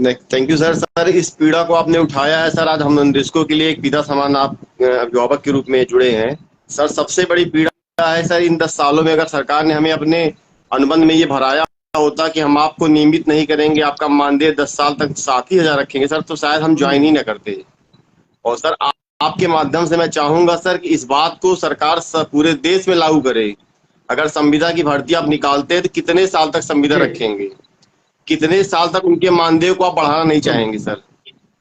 Thank you sir. Sir इस पीड़ा को आपने उठाया है सर। आज हम निदेशकों के लिए एक पिता समान आप अभिभावक के रूप में जुड़े हैं। सर सबसे बड़ी पीड़ा है सर, इन 10 सालों में अगर सरकार ने हमें अपने अनुबंध में ये भराया होता कि हम आपको नियमित नहीं करेंगे, आपका मानदेय 10 साल तक 7,000 रखेंगे सर, तो शायद हम ज्वाइन ही ना करते। और सर आपके माध्यम से मैं चाहूंगा सर कि इस बात को सरकार पूरे देश में लागू करे। अगर संविदा की भर्ती आप निकालते हैं तो कितने साल तक संविदा जी। रखेंगे, कितने साल तक उनके मानदेय को आप बढ़ाना नहीं चाहेंगे सर?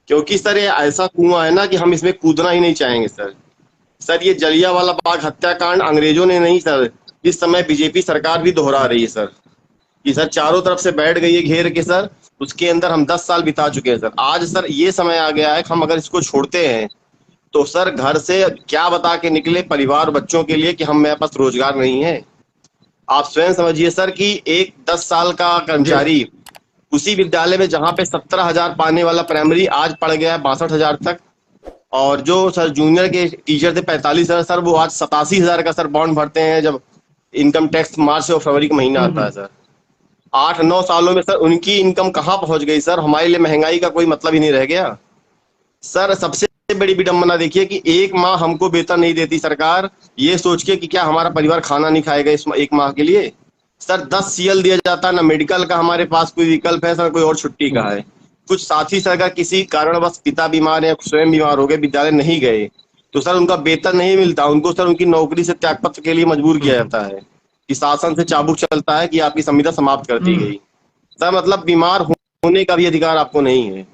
क्योंकि सर ये ऐसा कुआं है ना कि हम इसमें कूदना ही नहीं चाहेंगे सर। सर ये जलियांवाला बाग हत्याकांड अंग्रेजों ने नहीं सर, इस समय बीजेपी सरकार भी दोहरा रही है सर। कि सर चारों तरफ से बैठ गई है घेर के सर, उसके अंदर हम 10 साल बिता चुके हैं सर। आज सर ये समय आ गया है कि हम अगर इसको छोड़ते हैं तो सर घर से क्या बता के निकले परिवार बच्चों के लिए कि हम मेरे पास रोजगार नहीं है। आप स्वयं समझिए सर कि एक 10 साल का जी। कर्मचारी उसी विद्यालय में जहाँ पे 17,000 पाने वाला प्राइमरी आज पड़ गया है 62,000 तक। और जो सर जूनियर के टीचर थे 45,000 सर, वो आज 87,000 का सर बॉन्ड भरते हैं जब इनकम टैक्स मार्च और फरवरी का महीना आता है सर। 8-9 सालों में सर उनकी इनकम कहाँ पहुंच गई सर? हमारे लिए महंगाई का कोई मतलब ही नहीं रह गया सर। सबसे बड़ी विडंबना देखिए कि एक माह हमको वेतन नहीं देती सरकार, ये सोच के कि क्या हमारा परिवार खाना नहीं खाएगा इस एक माह के लिए। सर 10 सीएल दिया जाता है ना, मेडिकल का हमारे पास कोई विकल्प है सर, कोई और छुट्टी का है। कुछ साथी सर अगर किसी कारणवश पिता बीमार है, स्वयं बीमार हो गए, विद्यालय नहीं गए, तो सर उनका वेतन नहीं मिलता, उनको सर उनकी नौकरी से त्यागपत्र के लिए मजबूर किया जाता है कि शासन से चाबुक चलता है कि आपकी संविदा समाप्त कर दी गई। सर मतलब बीमार होने का भी अधिकार आपको नहीं है।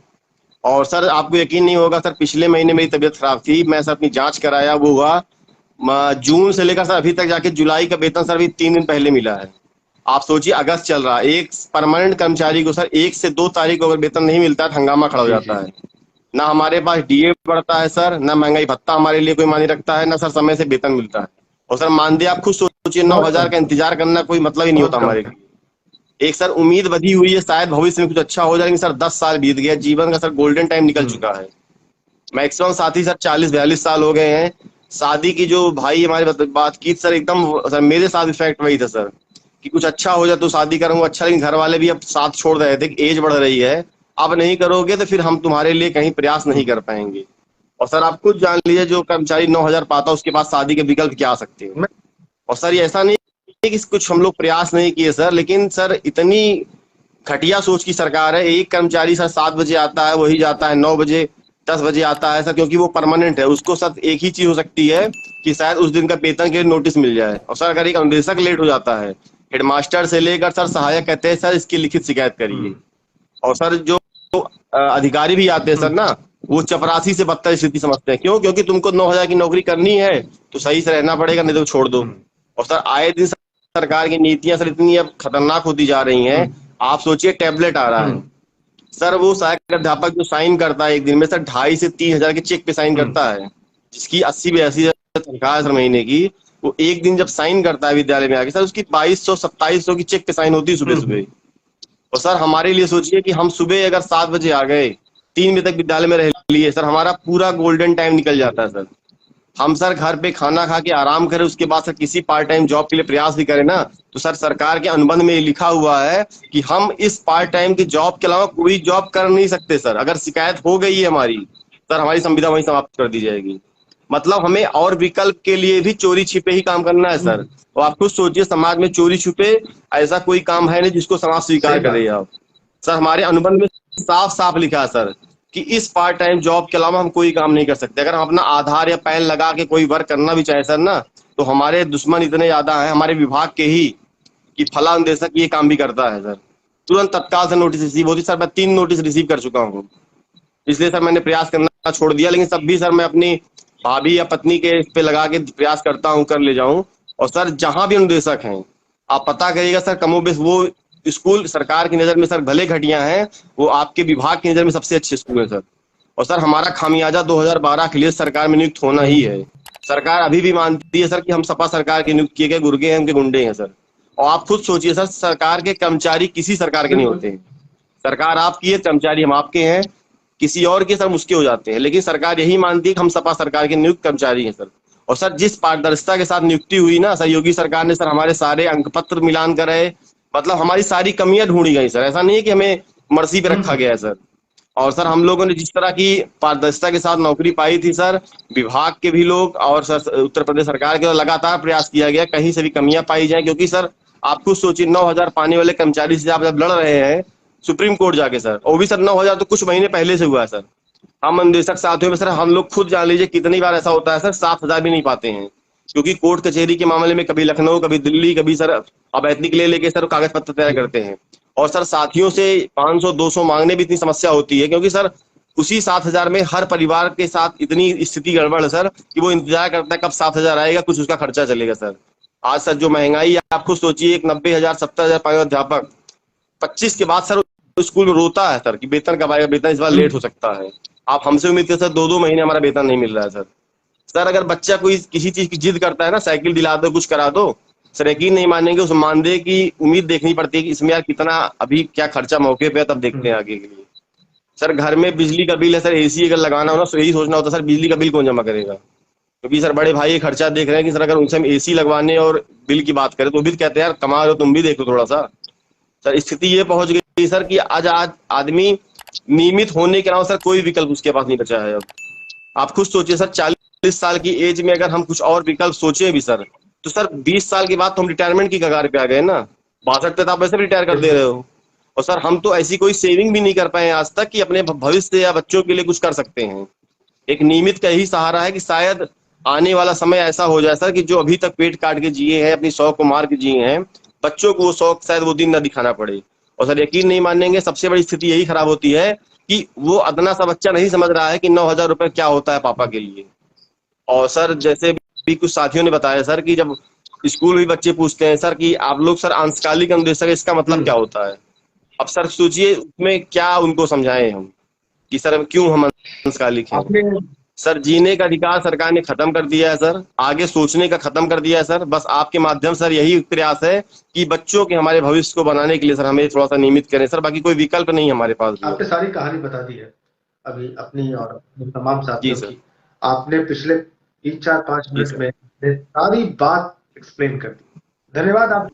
और सर आपको यकीन नहीं होगा सर, पिछले महीने मेरी तबीयत खराब थी, मैं सर अपनी जांच कराया, वो हुआ जून से लेकर सर अभी तक जाके जुलाई का वेतन सर अभी 3 दिन पहले मिला है। आप सोचिए अगस्त चल रहा है, एक परमानेंट कर्मचारी को सर 1 से 2 तारीख को अगर वेतन नहीं मिलता है, हंगामा खड़ा हो जी। जाता है। ना हमारे पास डीए बढ़ता है सर, ना महंगाई भत्ता हमारे लिए कोई मायने रखता है, ना सर समय से वेतन मिलता है। और सर मानदेय आप खुद सोचिए, नौ बहुत हजार कम। का इंतजार करना कोई मतलब ही नहीं बहुत होता कम हमारे है। लिए। एक सर उम्मीद बधी हुई है शायद भविष्य में कुछ अच्छा हो जाए, लेकिन सर 10 साल बीत गया, जीवन का सर गोल्डन टाइम निकल चुका है। मैक्सिमम साथी सर 40-42 साल हो गए हैं। शादी की जो भाई हमारी बात की सर, एकदम सर मेरे साथ इफेक्ट वही था सर कि कुछ अच्छा हो जाए तो शादी करूंगा अच्छा, लेकिन घर वाले भी अब साथ छोड़ रहे थे कि एज बढ़ रही है, अब नहीं करोगे तो फिर हम तुम्हारे लिए कहीं प्रयास नहीं कर पाएंगे। और सर आप खुद जान लीजिए, जो कर्मचारी 9,000 पाता उसके पास शादी के विकल्प क्या आ सकते हैं। मैं और सर ये ऐसा नहीं है कि कुछ हम लोग प्रयास नहीं किए सर, लेकिन सर इतनी घटिया सोच की सरकार है। एक कर्मचारी सर 7 बजे आता है, वही जाता है 9 बजे, 10 बजे आता है सर, क्योंकि वो परमानेंट है। उसको सर एक ही चीज हो सकती है कि शायद उस दिन का वेतन के नोटिस मिल जाए। और सर अगर एक अनुदेशक लेट हो जाता है, हेडमास्टर से लेकर सर सहायक कहते हैं सर इसकी लिखित शिकायत करिए। और सर जो अधिकारी भी आते हैं सर ना, वो चपरासी से बदतर स्थिति समझते हैं। क्यों? क्योंकि तुमको 9,000 की नौकरी करनी है तो सही से रहना पड़ेगा, नहीं तो छोड़ दो। और सर आए दिन सरकार की नीतियां सर इतनी अब खतरनाक होती जा रही हैं। आप सोचिए टैबलेट आ रहा है सर, वो सहायक अध्यापक जो साइन करता है एक दिन में सर 2,500 से 3,000 के चेक पे साइन करता है, जिसकी 80-82 तनख्वाह है सर महीने की। वो एक दिन जब साइन करता है विद्यालय में आके सर, उसकी 2,200-2,700 की चेक पे साइन होती है सुबह सुबह। और सर हमारे लिए सोचिए कि हम सुबह अगर 7 बजे आ गए, 3 बजे तक विद्यालय में रह लिए सर, हमारा पूरा गोल्डन टाइम निकल जाता है सर। हम सर घर पे खाना खा के आराम करें, उसके बाद सर किसी पार्ट टाइम जॉब के लिए प्रयास भी करें ना, तो सर सरकार के अनुबंध में लिखा हुआ है कि हम इस पार्ट टाइम की जॉब के अलावा कोई जॉब कर नहीं सकते सर। अगर शिकायत हो गई है हमारी, सर हमारी संविदा वहीं समाप्त कर दी जाएगी। मतलब हमें और विकल्प के लिए भी चोरी छिपे ही काम करना है सर। और आप खुद सोचिए, समाज में चोरी छुपे ऐसा कोई काम है नहीं जिसको समाज सही स्वीकार करे बात है। आप। सर हमारे अनुबंध में साफ साफ लिखा है सर कि इस पार्ट टाइम जॉब के अलावा हम कोई काम नहीं कर सकते। अगर हम अपना आधार या पैन लगा के कोई वर्क करना भी चाहे सर ना, तो हमारे दुश्मन इतने ज्यादा हैं हमारे विभाग के ही कि फला निदेशक ये काम भी करता है सर। तुरंत तत्काल से नोटिस रिसीव होती। सर मैं 3 नोटिस रिसीव कर चुका हूँ, इसलिए सर मैंने प्रयास करना छोड़ दिया। लेकिन तब भी सर मैं अपनी भाभी या पत्नी के पे लगा के प्रयास करता हूँ कर ले जाऊं। और सर जहां भी अनुदेशक हैं, आप पता करिएगा सर, कमोबेश वो स्कूल सरकार की नजर में सर भले घटिया हैं, वो आपके विभाग की नजर में सबसे अच्छे स्कूल है सर। और सर हमारा खामियाजा 2012 के लिए सरकार में नियुक्त होना ही है। सरकार अभी भी मानती है सर कि हम सपा सरकार के नियुक्त किए गए गुर्गे हैं, उनके गुंडे हैं सर। और आप खुद सोचिए सर, सरकार के कर्मचारी किसी सरकार के नहीं बिल्कुल। होते हैं। सरकार आपकी है, कर्मचारी हम आपके हैं, किसी और के सर मुझके हो जाते हैं। लेकिन सरकार यही मानती है कि हम सपा सरकार के नियुक्त कर्मचारी हैं सर। और सर जिस पारदर्शिता के साथ नियुक्ति हुई ना सर, योगी सरकार ने सर हमारे सारे अंक पत्र मिलान कराए, मतलब हमारी सारी कमियां ढूंढी गई सर। ऐसा नहीं है कि हमें मर्जी पे रखा गया है सर। और सर हम लोगों ने जिस तरह की पारदर्शिता के साथ नौकरी पाई थी सर, विभाग के भी लोग और सर उत्तर प्रदेश सरकार के लगातार प्रयास किया गया कहीं से भी कमियां पाई जाए, क्योंकि सर आप खुद सोचिए 9,000 पाने वाले कर्मचारी से आप जब लड़ रहे हैं सुप्रीम कोर्ट जाके सर, वो भी सर 9,000 तो कुछ महीने पहले से हुआ है सर। हम अनुदेशक साथियों में सर हम लोग खुद जान लीजिए कितनी बार ऐसा होता है सर 7,000 भी नहीं पाते हैं, क्योंकि कोर्ट कचहरी के मामले में कभी लखनऊ कभी दिल्ली कभी सर अवैतनिक लेके सर कागज पत्र तैयार करते हैं। और सर साथियों से 500-200 मांगने भी इतनी समस्या होती है, क्योंकि सर उसी 7,000 में हर परिवार के साथ इतनी स्थिति गड़बड़ है सर कि वो इंतजार करता है कब 7,000 आएगा, कुछ उसका खर्चा चलेगा सर। आज सर जो महंगाई है आप खुद सोचिए, एक 90,000 70,000 पाए अध्यापक 25 के बाद सर स्कूल में रोता है सर कि वेतन कब आएगा, वेतन इस बार लेट हो सकता है। आप हमसे उम्मीद करते सर 2-2 महीने हमारा वेतन नहीं मिल रहा है सर। सर अगर बच्चा कोई किसी चीज की जिद करता है ना, साइकिल दिला दो कुछ करा दो, सर यकीन नहीं मानेंगे, उस मानदेय की उम्मीद देखनी पड़ती है कि इसमें यार कितना अभी क्या खर्चा मौके पे है, तब देखते हैं आगे के लिए। सर घर में बिजली का बिल है सर, एसी अगर लगाना हो ना तो यही सोचना होता है सर बिजली का बिल कौन जमा करेगा, क्योंकि सर बड़े भाई ये खर्चा देख रहे हैं कि सर अगर उनसे हम एसी लगवाने और बिल की बात करें तो भी कहते हैं यार कमा रहे हो तुम भी देखो थोड़ा सा। सर स्थिति ये पहुंच गई सर कि आज आदमी नियमित होने के अलावा सर कोई विकल्प उसके पास नहीं बचा है अब। आप खुद सोचिए सर 40 साल की एज में अगर हम कुछ और विकल्प सोचे भी सर, तो सर 20 साल के बाद तो हम रिटायरमेंट की कगार पे आ गए ना, 62 पे तो आप वैसे भी रिटायर कर दे रहे हो। और सर हम तो ऐसी कोई सेविंग भी नहीं कर पाए आज तक कि अपने भविष्य या बच्चों के लिए कुछ कर सकते हैं। एक नियमित का यही सहारा है कि शायद आने वाला समय ऐसा हो जाए सर कि जो अभी तक पेट काट के जिए हैं, अपनी शौक को मार के जिए हैं, बच्चों को वो शौक शायद वो दिन न दिखाना पड़े। और सर यकीन नहीं मानेंगे सबसे बड़ी स्थिति यही खराब होती है कि वो अदना सा बच्चा नहीं समझ रहा है कि 9,000 रुपए क्या होता है पापा के लिए। और सर जैसे भी कुछ साथियों ने बताया सर कि जब स्कूल में बच्चे पूछते हैं सर कि आप लोग सर अंशकालिक अनुदेशक इसका मतलब क्या होता है, अब सर सोचिए उसमें क्या उनको समझाएं हम कि सर क्यों हम अंशकालिक हैं। आपने सर जीने का अधिकार सरकार ने खत्म कर दिया है सर, आगे सोचने का खत्म कर दिया है सर। बस आपके माध्यम सर यही प्रयास है कि बच्चों के हमारे भविष्य को बनाने के लिए सर हमें थोड़ा सा नियमित करें सर, बाकी कोई विकल्प नहीं हमारे पास भी आपने अब। सारी कहानी बता दी है अभी अपनी और अपने तमाम जी साथियों सर। की। आपने पिछले 3-4-5 जी मिनट सर। में सारी बात एक्सप्लेन कर दी। धन्यवाद, आप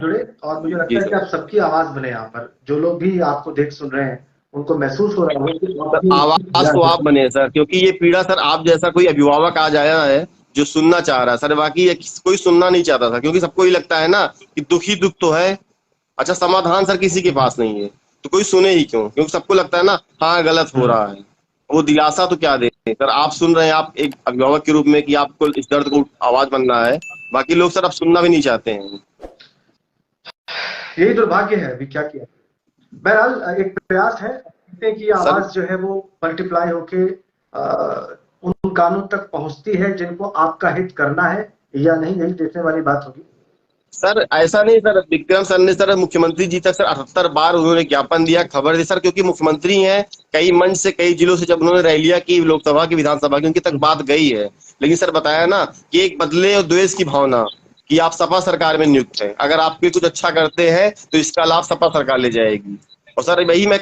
जुड़े। और मुझे लगता जी है कि सर। आप सबकी आवाज बने यहाँ पर, जो लोग भी आपको देख सुन रहे हैं उनको महसूस हो रहा है कि सर आवाज तो आप बने सर, क्योंकि ये पीड़ा सर आप जैसा कोई अभिभावक आज आया है जो सुनना चाह रहा है सर, बाकी ये कोई सुनना नहीं चाहता था, क्योंकि सबको ही लगता है ना कि दुख ही दुख तो है, अच्छा समाधान सर किसी के पास नहीं है, तो कोई सुने ही क्यों, क्योंकि सबको लगता है ना हाँ गलत हो रहा है। वो दिलासा तो क्या दे सर, आप सुन रहे हैं, आप एक अभिभावक के रूप में कि आपको इस दर्द को आवाज बनना है, बाकी लोग सर अब सुनना भी नहीं चाहते हैं। यही दुर्भाग्य है, अभी क्या किया। बहरहाल एक प्रयास है कि सर आवाज जो है वो मल्टीप्लाई होके उन कानों तक पहुंचती है जिनको आपका हित करना है या नहीं, यही देखने वाली बात होगी। सर ऐसा नहीं सर, विक्रम सर ने सर मुख्यमंत्री जी तक सर 78 बार उन्होंने ज्ञापन दिया, खबर दी सर, क्योंकि मुख्यमंत्री हैं, कई मंच से कई जिलों से जब उन्होंने रैलियां की लोकसभा की विधानसभा की उनकी तक बात गई है, लेकिन सर बताया ना कि एक बदले और द्वेष की भावना कि आप सपा सरकार में नियुक्त हैं, अगर आप भी कुछ अच्छा करते हैं तो इसका लाभ सपा सरकार ले जाएगी। और सर वही मैं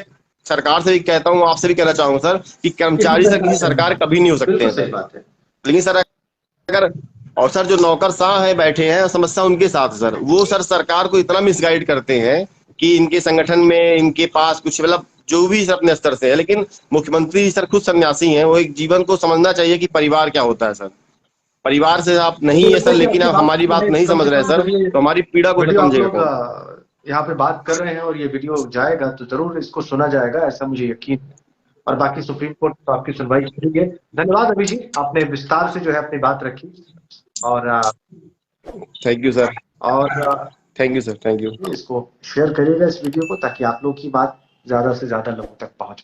सरकार से भी कहता हूँ, आपसे भी कहना चाहूंगा सर कि कर्मचारी सर किसी सरकार कभी नहीं हो सकते बिल्कुल हैं सही सर, बात है। लेकिन सर अगर और सर जो नौकरशाह है बैठे हैं समस्या उनके साथ सर, वो सर सरकार को इतना मिसगाइड करते हैं कि इनके संगठन में इनके पास कुछ मतलब जो भी सर अपने स्तर से है, लेकिन मुख्यमंत्री सर खुद सन्यासी हैं, वो एक जीवन को समझना चाहिए कि परिवार क्या होता है सर, परिवार से आप मुझे नहीं है लगता सर, है कि लेकिन आपकी आप बात हमारी जो बात है नहीं कम समझ से रहे हैं कम सर, जब ये तो हमारी पीड़ा को वीडियो आप समझेगा लोग कौन। यहाँ पे बात कर रहे हैं और ये वीडियो जाएगा तो जरूर इसको सुना जाएगा, ऐसा मुझे यकीन है। और बाकी सुप्रीम कोर्ट तो आपकी सुनवाई करेगी। धन्यवाद अभी जी, आपने विस्तार से जो है अपनी बात रखी। और थैंक यू सर। और thank you sir. Thank you. इसको शेयर करिएगा इस वीडियो को, ताकि आप लोग की बात ज्यादा से ज्यादा लोगों तक पहुंचे।